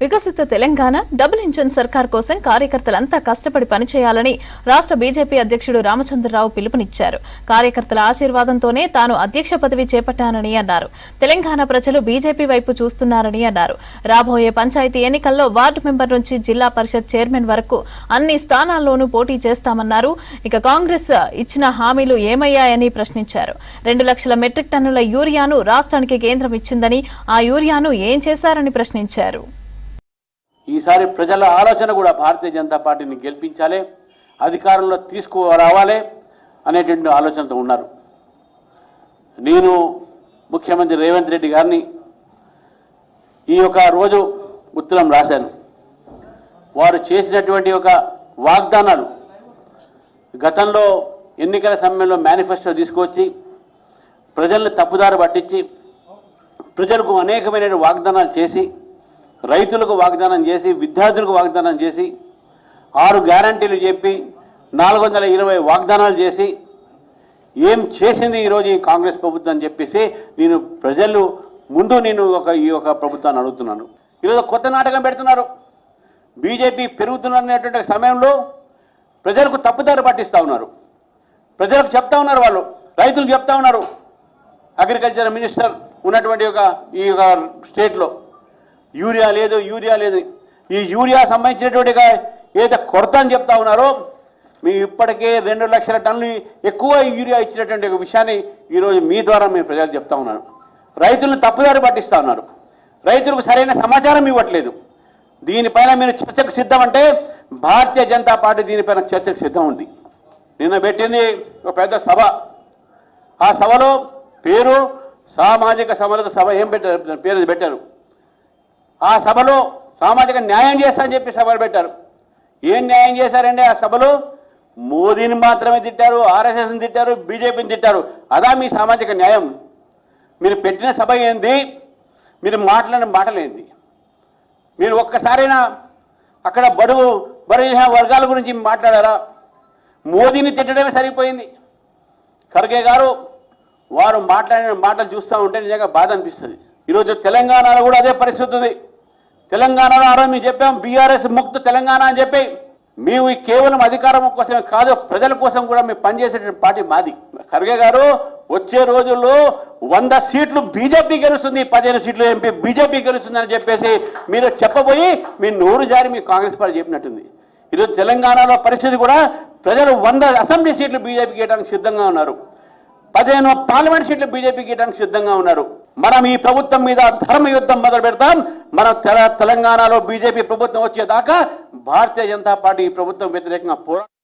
వికసిత Telangana double engine సర్కార్ కోసం కార్యకర్తలంతా కష్టపడి పనిచేయాలని రాష్ట్ర బీజేపీ అధ్యక్షుడు రామచంద్రరావు పిలుపునిచ్చారు. కార్యకర్తల ఆశీర్వాదంతోనే తాను అధ్యక్ష పదవి చేపట్టానని అన్నారు. తెలంగాణ ప్రజలు బీజేపీ వైపు చూస్తున్నారని అన్నారు. రాబోయే పంచాయతీ ఎన్నికల్లో వార్డు మెంబర్ నుంచి జిల్లా పరిషత్ చైర్మన్ వరకు అన్ని స్థానాల్లోనూ పోటీ చేస్తామన్నారు. ఇక కాంగ్రెస్ ఇచ్చిన హామీలు ఏమయ్యాయని ప్రశ్నించారు. 2 లక్షల మెట్రిక్ టన్నుల యూరియాను రాష్ట్రానికి కేంద్రం ఇచ్చిందని, ఆ యూరియాను ఏం చేశారని ప్రశ్నించారు. ఈసారి ప్రజల ఆలోచన కూడా భారతీయ జనతా పార్టీని గెలిపించాలి, అధికారంలో తీసుకురావాలి అనేటువంటి ఆలోచనతో ఉన్నారు. నేను ముఖ్యమంత్రి రేవంత్ రెడ్డి గారిని ఈ యొక్క రోజు ఉత్తరం రాశాను. వారు చేసినటువంటి ఒక వాగ్దానాలు గతంలో ఎన్నికల సమయంలో మేనిఫెస్టో తీసుకొచ్చి ప్రజలను తప్పుదారి పట్టించి ప్రజలకు అనేకమైన వాగ్దానాలు చేసి, రైతులకు వాగ్దానం చేసి, విద్యార్థులకు వాగ్దానం చేసి, 6 గ్యారంటీలు చెప్పి 420 వాగ్దానాలు చేసి ఏం చేసింది ఈరోజు ఈ కాంగ్రెస్ ప్రభుత్వం అని చెప్పేసి నేను ప్రజలు ముందు ఈ యొక్క ప్రభుత్వాన్ని అడుగుతున్నాను. ఈరోజు కొత్త నాటకం పెడుతున్నారు. బీజేపీ పెరుగుతున్నటువంటి సమయంలో ప్రజలకు తప్పుదారి పట్టిస్తూ ఉన్నారు. ప్రజలకు చెప్తా ఉన్నారు, వాళ్ళు రైతులకు చెప్తా ఉన్నారు. అగ్రికల్చర్ మినిస్టర్ ఉన్నటువంటి ఈ యొక్క స్టేట్లో యూరియా లేదు. ఈ యూరియా సంబంధించినటువంటి ఏదైతే కొరత అని చెప్తా ఉన్నారో, మీ ఇప్పటికే 2 లక్షల టన్నులు ఎక్కువ యూరియా ఇచ్చినటువంటి ఒక విషయాన్ని ఈరోజు మీ ద్వారా మేము ప్రజలకు చెప్తా ఉన్నాను. రైతులను తప్పుదారి పట్టిస్తూ ఉన్నారు. రైతులకు సరైన సమాచారం ఇవ్వట్లేదు. దీనిపైన మీరు చర్చకు సిద్ధం అంటే భారతీయ జనతా పార్టీ దీనిపైన చర్చకు సిద్ధం ఉంది. నిన్న పెట్టింది ఒక పెద్ద సభ. ఆ సభలో పేరు సామాజిక సమరత సభ ఏం పెట్టారు, పేరు పెట్టారు. ఆ సభలో సామాజిక న్యాయం చేస్తా అని చెప్పి సభలు పెట్టారు. ఏం న్యాయం చేశారండి ఆ సభలో? మోదీని మాత్రమే తిట్టారు, ఆర్ఎస్ఎస్ని తిట్టారు, బీజేపీని తిట్టారు. అదా మీ సామాజిక న్యాయం? మీరు పెట్టిన సభ ఏంది? మీరు మాట్లాడిన మాటలేంది? మీరు ఒక్కసారైనా అక్కడ బడుగు వర్గాల గురించి మాట్లాడారా? మోదీని తిట్టడమే సరిపోయింది. ఖర్గే గారు వారు మాట్లాడిన మాటలు చూస్తూ ఉంటే నిజంగా బాధ అనిపిస్తుంది. ఈరోజు తెలంగాణలో కూడా అదే పరిస్థితి ఉంది. తెలంగాణలో ఆ రోజు మేము చెప్పాం బీఆర్ఎస్ ముక్త తెలంగాణ అని చెప్పి. మేము కేవలం అధికారం కోసమే కాదు, ప్రజల కోసం కూడా మేము పనిచేసేటువంటి పార్టీ మాది. ఖర్గే గారు వచ్చే రోజుల్లో 100 సీట్లు బీజేపీ గెలుస్తుంది, 15 సీట్లు ఎంపీ బీజేపీ గెలుస్తుందని చెప్పేసి మీరు చెప్పబోయి మీ నోరు జారి మీ కాంగ్రెస్ పార్టీ చెప్పినట్టుంది. ఈరోజు తెలంగాణలో పరిస్థితి కూడా ప్రజలు 100 అసెంబ్లీ సీట్లు బీజేపీకి ఇవ్వడానికి సిద్ధంగా ఉన్నారు. 15 పార్లమెంట్ సీట్లు బీజేపీకి ఇవ్వడానికి సిద్ధంగా ఉన్నారు. మనం ఈ ప్రభుత్వం మీద ధర్మ యుద్ధం మొదలు పెడతాం. మన తెలంగాణలో బీజేపీ ప్రభుత్వం వచ్చేదాకా భారతీయ జనతా పార్టీ ఈ ప్రభుత్వం వ్యతిరేకంగా పోరాటం